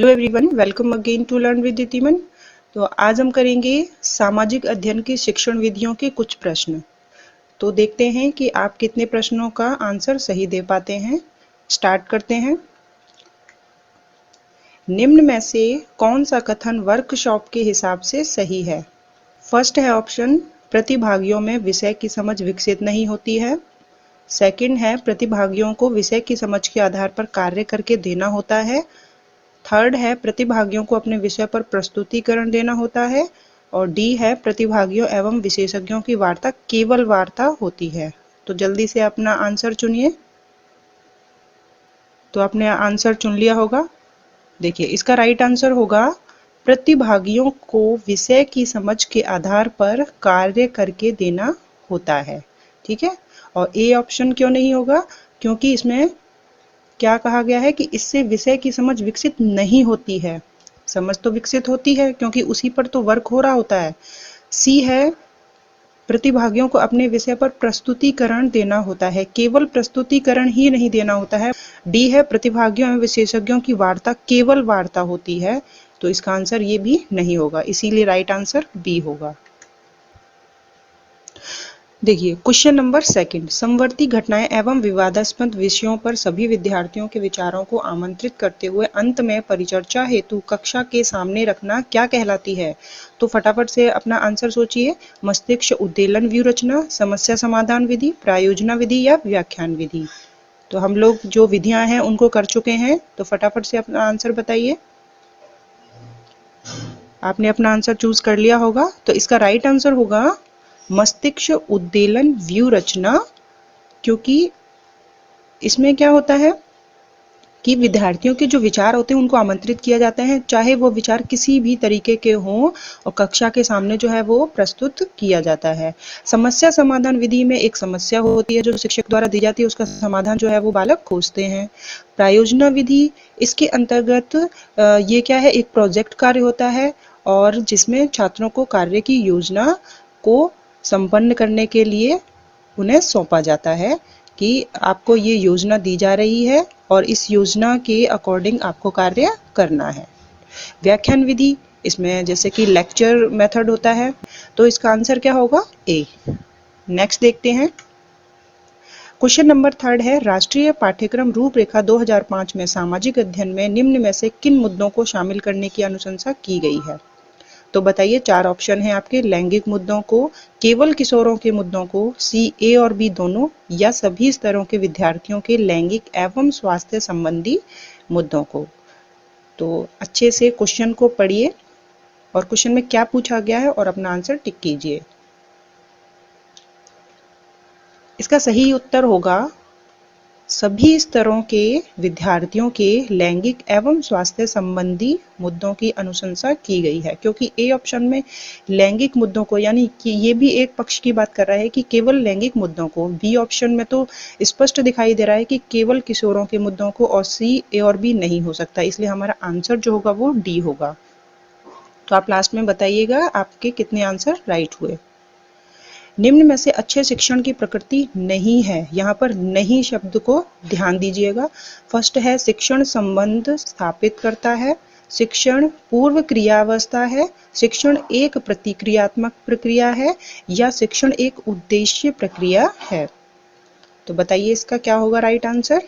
Hello everyone, welcome again to learn with Ditiman. तो आज हम करेंगे सामाजिक अध्ययन की शिक्षण विधियों के कुछ प्रश्न। तो देखते हैं कि आप कितने प्रश्नों का आंसर सही दे पाते हैं। स्टार्ट करते हैं। निम्न में से कौन सा कथन वर्कशॉप के हिसाब से सही है? फर्स्ट है ऑप्शन, प्रतिभागियों में विषय की समझ विकसित नहीं होती है। सेकंड है, प्रतिभागियों को विषय की समझ के आधार पर कार्य करके देना होता है। थर्ड है, प्रतिभागियों को अपने विषय पर प्रस्तुतिकरण देना होता है। और डी है, प्रतिभागियों एवं विशेषज्ञों की वार्ता केवल वार्ता होती है। तो जल्दी से अपना आंसर चुनिए। तो आपने आंसर चुन लिया होगा। देखिए, इसका राइट आंसर होगा प्रतिभागियों को विषय की समझ के आधार पर कार्य करके देना होता है। ठीक है। और ए ऑप्शन क्यों नहीं होगा? क्योंकि इसमें क्या कहा गया है कि इससे विषय की समझ विकसित नहीं होती है। समझ तो विकसित होती है क्योंकि उसी पर तो वर्क हो रहा होता है। सी है, प्रतिभागियों को अपने विषय पर प्रस्तुतिकरण देना होता है, केवल प्रस्तुतिकरण ही नहीं देना होता है। डी है, प्रतिभागियों एवं विशेषज्ञों की वार्ता केवल वार्ता होती है। तो इसका आंसर ये भी नहीं होगा, इसीलिए राइट आंसर बी होगा। देखिए, क्वेश्चन नंबर सेकंड, समवर्ती घटनाएं एवं विवादास्पद विषयों पर सभी विद्यार्थियों के विचारों को आमंत्रित करते हुए अंत में परिचर्चा हेतु कक्षा के सामने रखना क्या कहलाती है? तो फटाफट से अपना आंसर सोचिए। मस्तिष्क उद्दीलन व्यूहरचना, समस्या समाधान विधि, प्रायोजना विधि या व्याख्यान विधि? तो हम लोग जो विधियां हैं उनको कर चुके हैं, तो फटाफट से अपना आंसर बताइए। आपने अपना आंसर चूज कर लिया होगा। तो इसका राइट आंसर होगा मस्तिष्क उद्दीलन व्यूहरचना, क्योंकि इसमें क्या होता है कि विद्यार्थियों के जो विचार होते हैं उनको आमंत्रित किया जाता है, चाहे वो विचार किसी भी तरीके के हों, और कक्षा के सामने जो है वो प्रस्तुत किया जाता है। समस्या समाधान विधि में एक समस्या होती है जो शिक्षक द्वारा दी जाती है, उसका समाधान जो है वो बालक खोजते हैं। प्रायोजना विधि, इसके अंतर्गत ये क्या है, एक प्रोजेक्ट कार्य होता है और जिसमें छात्रों को कार्य की योजना को संपन्न करने के लिए उन्हें सौंपा जाता है कि आपको ये योजना दी जा रही है और इस योजना के अकॉर्डिंग आपको कार्य करना है। व्याख्यान विधि, इसमें जैसे कि लेक्चर मेथड होता है, तो इसका आंसर क्या होगा? ए। नेक्स्ट देखते हैं। क्वेश्चन नंबर थर्ड है, राष्ट्रीय पाठ्यक्रम रूपरेखा 2005 में सामाजिक अध्ययन में निम्न में से किन मुद्दों को शामिल करने की अनुशंसा की गई है? तो बताइए, चार ऑप्शन है आपके। लैंगिक मुद्दों को, केवल किशोरों के मुद्दों को, सी ए और बी दोनों, या सभी स्तरों के विद्यार्थियों के लैंगिक एवं स्वास्थ्य संबंधी मुद्दों को। तो अच्छे से क्वेश्चन को पढ़िए और क्वेश्चन में क्या पूछा गया है और अपना आंसर टिक कीजिए। इसका सही उत्तर होगा सभी स्तरों के विद्यार्थियों के लैंगिक एवं स्वास्थ्य संबंधी मुद्दों की अनुशंसा की गई है, क्योंकि ए ऑप्शन में लैंगिक मुद्दों को, यानी कि ये भी एक पक्ष की बात कर रहा है कि केवल लैंगिक मुद्दों को, बी ऑप्शन में तो स्पष्ट दिखाई दे रहा है कि केवल किशोरों के मुद्दों को, और सी ए और बी नहीं हो सकता, इसलिए हमारा आंसर जो होगा वो डी होगा। तो आप लास्ट में बताइएगा आपके कितने आंसर राइट हुए। निम्न में से अच्छे शिक्षण की प्रकृति नहीं है, यहाँ पर नहीं शब्द को ध्यान दीजिएगा। फर्स्ट है, शिक्षण संबंध स्थापित करता है, शिक्षण पूर्व क्रियावस्था है, शिक्षण एक प्रतिक्रियात्मक प्रक्रिया है, या शिक्षण एक उद्देश्य प्रक्रिया है? तो बताइए इसका क्या होगा राइट आंसर।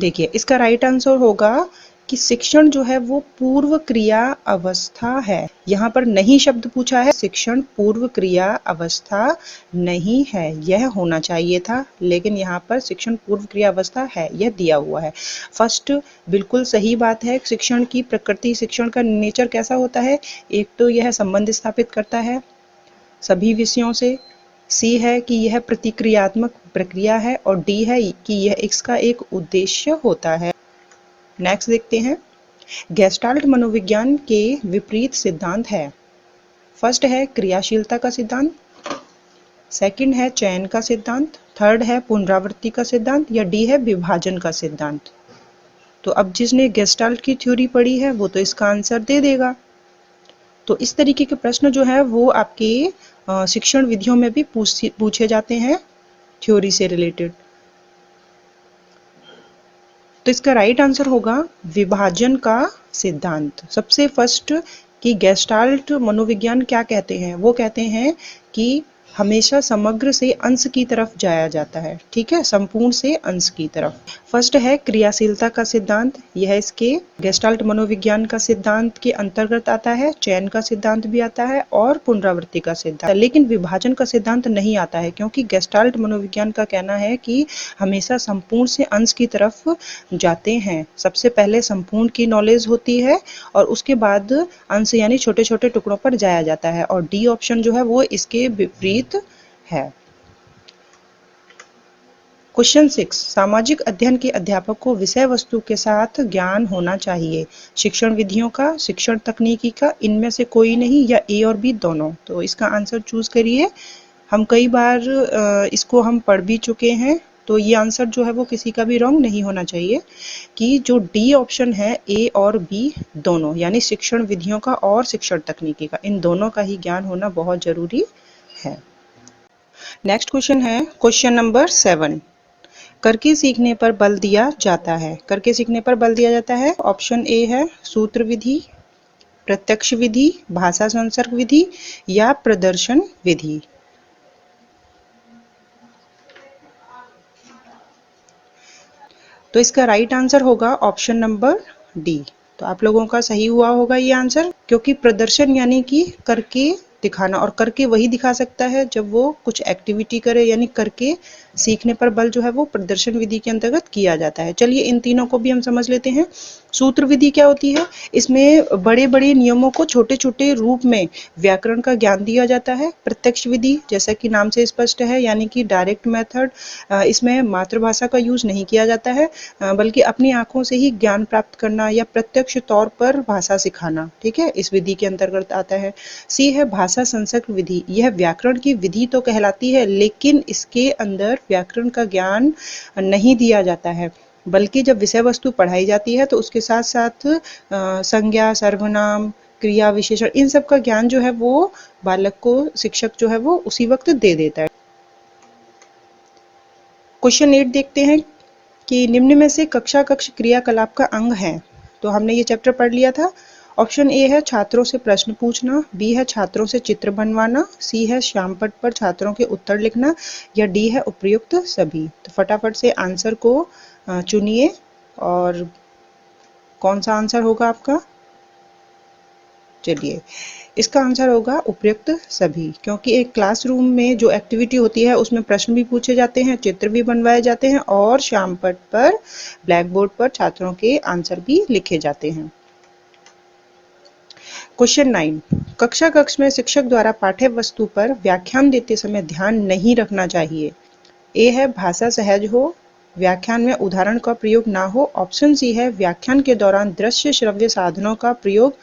देखिए, इसका राइट आंसर होगा कि शिक्षण जो है वो पूर्व क्रिया अवस्था है। यहाँ पर नहीं शब्द पूछा है, शिक्षण पूर्व क्रिया अवस्था नहीं है, यह होना चाहिए था, लेकिन यहाँ पर शिक्षण पूर्व क्रिया अवस्था है, यह दिया हुआ है। फर्स्ट बिल्कुल सही बात है। शिक्षण की प्रकृति, शिक्षण का नेचर कैसा होता है? एक तो यह संबंध स्थापित करता है सभी विषयों से, सी है कि यह प्रतिक्रियात्मक प्रक्रिया है, और डी है कि यह इसका एक उद्देश्य होता है। नेक्स्ट देखते हैं। गेस्टाल्ट मनोविज्ञान के विपरीत सिद्धांत है। फर्स्ट है क्रियाशीलता का सिद्धांत, सेकंड है चयन का सिद्धांत, थर्ड है पुनरावृत्ति का सिद्धांत, या डी है विभाजन का सिद्धांत? तो अब जिसने गेस्टाल्ट की थ्योरी पढ़ी है वो तो इसका आंसर दे देगा। तो इस तरीके के प्रश्न जो है वो आपके शिक्षण विधियों में भी पूछे जाते हैं थ्योरी से रिलेटेड। तो इसका राइट आंसर होगा विभाजन का सिद्धांत। सबसे फर्स्ट कि गेस्टाल्ट मनोविज्ञान क्या कहते हैं, वो कहते हैं कि हमेशा समग्र से अंश की तरफ जाया जाता है, ठीक है, संपूर्ण से अंश की तरफ। फर्स्ट है क्रियाशीलता का सिद्धांत, यह इसके गेस्टाल्ट मनोविज्ञान का सिद्धांत के अंतर्गत आता है। चयन का सिद्धांत भी आता है और पुनरावृत्ति का सिद्धांत, लेकिन विभाजन का सिद्धांत नहीं आता है, क्योंकि गेस्टाल्ट मनोविज्ञान का कहना है कि हमेशा संपूर्ण से अंश की तरफ जाते हैं। सबसे पहले संपूर्ण की नॉलेज होती है और उसके बाद अंश यानी छोटे छोटे टुकड़ों पर जाया जाता है, और डी ऑप्शन जो है वो इसके विपरीत है। क्वेश्चन 6, सामाजिक अध्ययन के अध्यापक को विषय वस्तु के साथ ज्ञान होना चाहिए। शिक्षण विधियों का, शिक्षण तकनीकी का, इनमें से कोई नहीं, या ए और बी दोनों। तो इसका आंसर चूज करिए। हम कई बार इसको हम पढ़ भी चुके हैं, तो ये आंसर जो है वो किसी का भी रॉन्ग नहीं होना चाहिए कि जो डी ऑप्शन है ए और बी दोनों, यानी शिक्षण विधियों का और शिक्षण तकनीकी का, इन दोनों का ही ज्ञान होना बहुत जरूरी है। नेक्स्ट क्वेश्चन है क्वेश्चन नंबर 7, करके सीखने पर बल दिया जाता है। करके सीखने पर बल दिया जाता है, ऑप्शन ए है सूत्र विधि, प्रत्यक्ष विधि, भाषा संसर्ग विधि या प्रदर्शन विधि। तो इसका राइट आंसर होगा ऑप्शन नंबर डी। तो आप लोगों का सही हुआ होगा ये आंसर, क्योंकि प्रदर्शन यानी कि करके दिखाना, और करके वही दिखा सकता है जब वो कुछ एक्टिविटी करे, यानी करके सीखने पर बल जो है वो प्रदर्शन विधि के अंतर्गत किया जाता है। चलिए इन तीनों को भी हम समझ लेते हैं। सूत्र विधि क्या होती है, इसमें बड़े बड़े नियमों को छोटे छोटे रूप में व्याकरण का ज्ञान दिया जाता है। प्रत्यक्ष विधि जैसा कि नाम से स्पष्ट है, यानी कि डायरेक्ट मेथड, इसमें मातृभाषा का यूज नहीं किया जाता है, बल्कि अपनी आंखों से ही ज्ञान प्राप्त करना या प्रत्यक्ष तौर पर भाषा सिखाना, ठीक है, इस विधि के अंतर्गत आता है। सी है भाषा संसर्ग विधि, यह व्याकरण की विधि तो कहलाती है, लेकिन इसके अंदर व्याकरण का ज्ञान नहीं दिया जाता है, बल्कि जब विषय वस्तु पढ़ाई जाती है तो उसके साथ साथ संज्ञा, सर्वनाम, क्रिया, विशेषण, इन सब का ज्ञान जो है वो बालक को शिक्षक जो है वो उसी वक्त दे देता है। क्वेश्चन 8 देखते हैं कि निम्न में से कक्षा कक्ष क्रियाकलाप का अंग है। तो हमने ये चैप्टर पढ़ लिया था। ऑप्शन ए है छात्रों से प्रश्न पूछना, बी है छात्रों से चित्र बनवाना, सी है श्यामपट्ट पर छात्रों के उत्तर लिखना, या डी है उपयुक्त सभी। तो फटाफट से आंसर को चुनिए, और कौन सा आंसर होगा आपका। चलिए इसका आंसर होगा उपयुक्त सभी, क्योंकि एक क्लासरूम में जो एक्टिविटी होती है उसमें प्रश्न भी पूछे जाते हैं, चित्र भी बनवाए जाते हैं, और श्यामपट्ट पर, ब्लैक बोर्ड पर छात्रों के आंसर भी लिखे जाते हैं। क्वेश्चन 9, कक्षा कक्ष में शिक्षक द्वारा पाठ्य वस्तु पर व्याख्यान देते समय ध्यान नहीं रखना चाहिए। ए है भाषा सहज हो, व्याख्यान में उदाहरण का प्रयोग ना हो, ऑप्शन सी है व्याख्यान के दौरान दृश्य श्रव्य साधनों का प्रयोग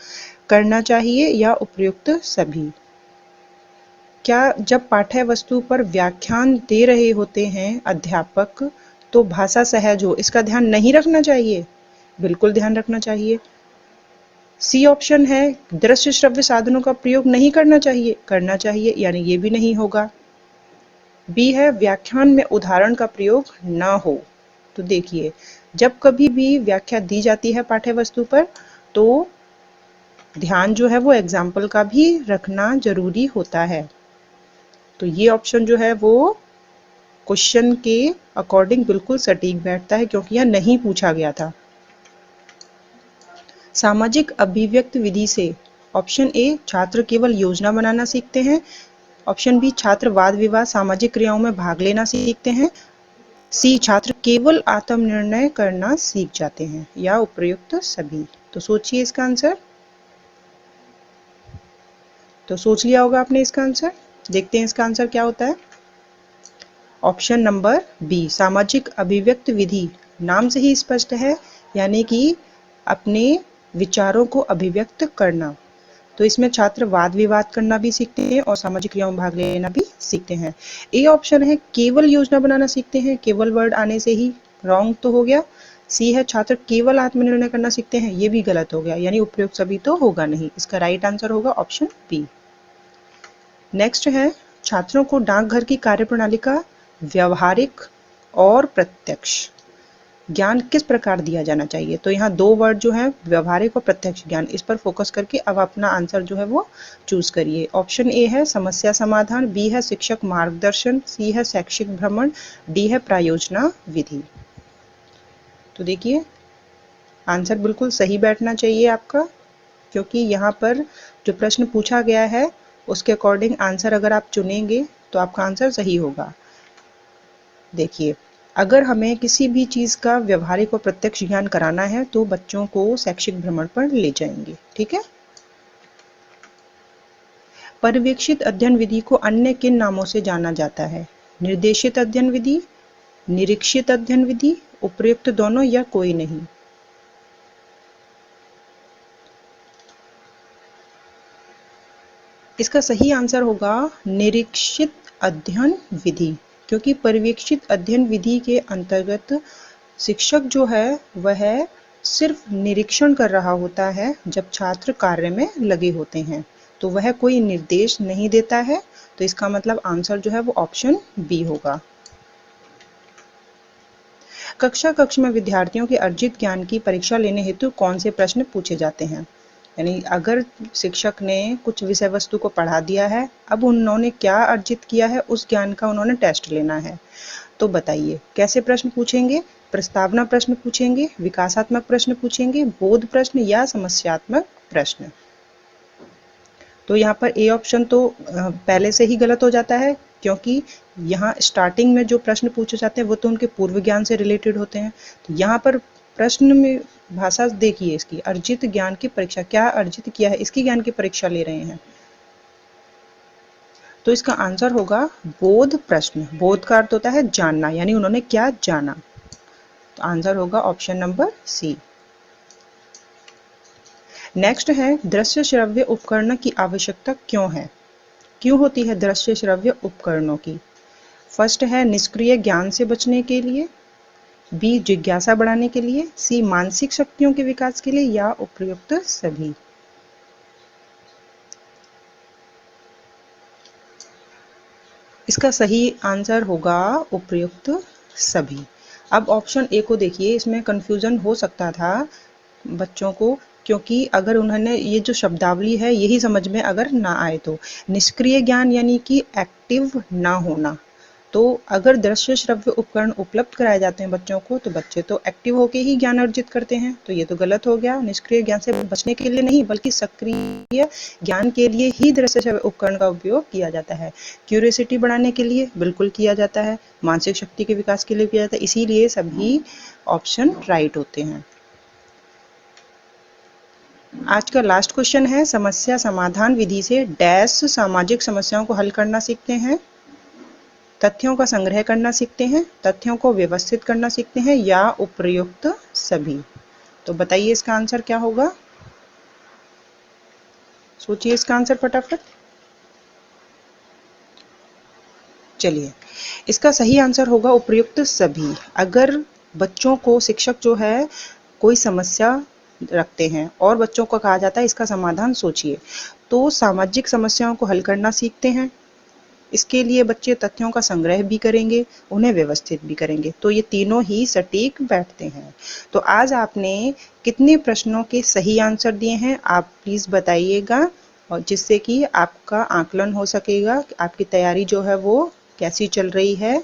करना चाहिए, या उपयुक्त सभी। क्या जब पाठ्य वस्तु पर व्याख्यान दे रहे होते हैं अध्यापक, तो भाषा सहज हो इसका ध्यान नहीं रखना चाहिए? बिल्कुल ध्यान रखना चाहिए। सी ऑप्शन है दृश्य श्रव्य साधनों का प्रयोग नहीं करना चाहिए, करना चाहिए, यानी ये भी नहीं होगा। बी है व्याख्यान में उदाहरण का प्रयोग ना हो। तो देखिए जब कभी भी व्याख्या दी जाती है पाठ्य वस्तु पर, तो ध्यान जो है वो एग्जाम्पल का भी रखना जरूरी होता है। तो ये ऑप्शन जो है वो क्वेश्चन के अकॉर्डिंग बिल्कुल सटीक बैठता है, क्योंकि यह नहीं पूछा गया था। सामाजिक अभिव्यक्ति विधि से, ऑप्शन ए छात्र केवल योजना बनाना सीखते हैं, ऑप्शन बी छात्र वाद विवाद सामाजिक क्रियाओं में भाग लेना सीखते हैं, सी छात्र केवल आत्मनिर्णय करना सीख जाते हैं, या उपयुक्त सभी। तो सोचिए इसका आंसर। तो सोच लिया होगा आपने इसका आंसर। देखते हैं इसका आंसर क्या होता है। ऑप्शन नंबर बी सामाजिक अभिव्यक्ति विधि, नाम से ही स्पष्ट है, यानी कि अपने विचारों को अभिव्यक्त करना। तो इसमें छात्र वाद विवाद करना भी सीखते हैं और सामाजिक क्रियाओं में भाग लेना भी सीखते हैं। ए ऑप्शन है केवल योजना बनाना सीखते हैं, केवल वर्ड आने से ही, रॉन्ग तो हो गया। सी है छात्र केवल आत्मनिर्णय करना सीखते हैं, ये भी गलत हो गया, यानी उपयुक्त सभी तो होगा नहीं। इसका राइट आंसर होगा ऑप्शन बी। नेक्स्ट है छात्रों को डाकघर की कार्यप्रणाली का व्यवहारिक और प्रत्यक्ष। ज्ञान किस प्रकार दिया जाना चाहिए। तो यहाँ 2 वर्ड जो है व्यवहारिक और प्रत्यक्ष ज्ञान, इस पर फोकस करके अब अपना आंसर जो है वो चूज करिए। ऑप्शन ए है समस्या समाधान, बी है शिक्षक मार्गदर्शन, सी है शैक्षिक भ्रमण, डी है प्रायोजना विधि। तो देखिए आंसर बिल्कुल सही बैठना चाहिए आपका, क्योंकि यहाँ पर जो प्रश्न पूछा गया है उसके अकॉर्डिंग आंसर अगर आप चुनेंगे तो आपका आंसर सही होगा। देखिए अगर हमें किसी भी चीज का व्यवहारिक और प्रत्यक्ष ज्ञान कराना है तो बच्चों को शैक्षिक भ्रमण पर ले जाएंगे, ठीक है। पर्यवेक्षित अध्ययन विधि को अन्य किन नामों से जाना जाता है? निर्देशित अध्ययन विधि, निरीक्षित अध्ययन विधि, उपयुक्त दोनों या कोई नहीं। इसका सही आंसर होगा निरीक्षित अध्ययन विधि, क्योंकि पर्यवेक्षित अध्ययन विधि के अंतर्गत शिक्षक जो है वह सिर्फ निरीक्षण कर रहा होता है जब छात्र कार्य में लगे होते हैं, तो वह कोई निर्देश नहीं देता है। तो इसका मतलब आंसर जो है वो ऑप्शन बी होगा। कक्षा में विद्यार्थियों के अर्जित ज्ञान की परीक्षा लेने हेतु कौन से प्रश्न पूछे जाते हैं? यानी अगर शिक्षक ने कुछ विषय वस्तु को पढ़ा दिया है, अब उन्होंने क्या अर्जित किया है उस ज्ञान का उन्होंने टेस्ट लेना है। तो बताइए कैसे प्रश्न पूछेंगे? प्रस्तावना प्रश्न पूछेंगे, विकासात्मक प्रश्न पूछेंगे, बोध प्रश्न या समस्यात्मक प्रश्न। तो यहाँ पर ए ऑप्शन तो पहले से ही गलत हो जाता है, क्योंकि यहाँ स्टार्टिंग में जो प्रश्न पूछे जाते हैं वो तो उनके पूर्व ज्ञान से रिलेटेड होते हैं। तो यहाँ पर प्रश्न में भाषा देखिए इसकी, अर्जित ज्ञान की परीक्षा, क्या अर्जित किया है इसकी ज्ञान की परीक्षा ले रहे हैं। तो इसका आंसर होगा बोध प्रश्न। बोध का अर्थ होता है जानना, यानी उन्होंने क्या जाना। तो आंसर होगा ऑप्शन नंबर सी। नेक्स्ट है दृश्य श्रव्य उपकरण की आवश्यकता क्यों है? क्यों होती है दृश्य श्रव्य उपकरणों की? फर्स्ट है निष्क्रिय ज्ञान से बचने के लिए, बी जिज्ञासा बढ़ाने के लिए, सी मानसिक शक्तियों के विकास के लिए या उपयुक्त सभी। इसका सही आंसर होगा उपयुक्त सभी। अब ऑप्शन ए को देखिए, इसमें कंफ्यूजन हो सकता था बच्चों को, क्योंकि अगर उन्होंने ये जो शब्दावली है यही समझ में अगर ना आए तो निष्क्रिय ज्ञान यानी कि एक्टिव ना होना। तो अगर दृश्य श्रव्य उपकरण उपलब्ध कराए जाते हैं बच्चों को तो बच्चे तो एक्टिव होके ही ज्ञान अर्जित करते हैं, तो ये तो गलत हो गया। निष्क्रिय ज्ञान से बचने के लिए नहीं बल्कि सक्रिय ज्ञान के लिए ही दृश्य श्रव्य उपकरण का उपयोग किया जाता है। क्यूरियोसिटी बढ़ाने के लिए बिल्कुल किया जाता है, मानसिक शक्ति के विकास के लिए किया जाता है, इसीलिए सभी ऑप्शन राइट होते हैं। आज का लास्ट क्वेश्चन है समस्या समाधान विधि से डैश सामाजिक समस्याओं को हल करना सीखते हैं, तथ्यों का संग्रह करना सीखते हैं, तथ्यों को व्यवस्थित करना सीखते हैं या उपयुक्त सभी। तो बताइए इसका आंसर क्या होगा? सोचिए इसका आंसर फटाफट। चलिए इसका सही आंसर होगा उपयुक्त सभी। अगर बच्चों को शिक्षक जो है कोई समस्या रखते हैं और बच्चों को कहा जाता है इसका समाधान सोचिए, तो सामाजिक समस्याओं को हल करना सीखते हैं। इसके लिए बच्चे तथ्यों का संग्रह भी करेंगे, उन्हें व्यवस्थित भी करेंगे, तो ये तीनों ही सटीक बैठते हैं। तो आज आपने कितने प्रश्नों के सही आंसर दिए हैं आप प्लीज बताइएगा, और जिससे कि आपका आकलन हो सकेगा कि आपकी तैयारी जो है वो कैसी चल रही है।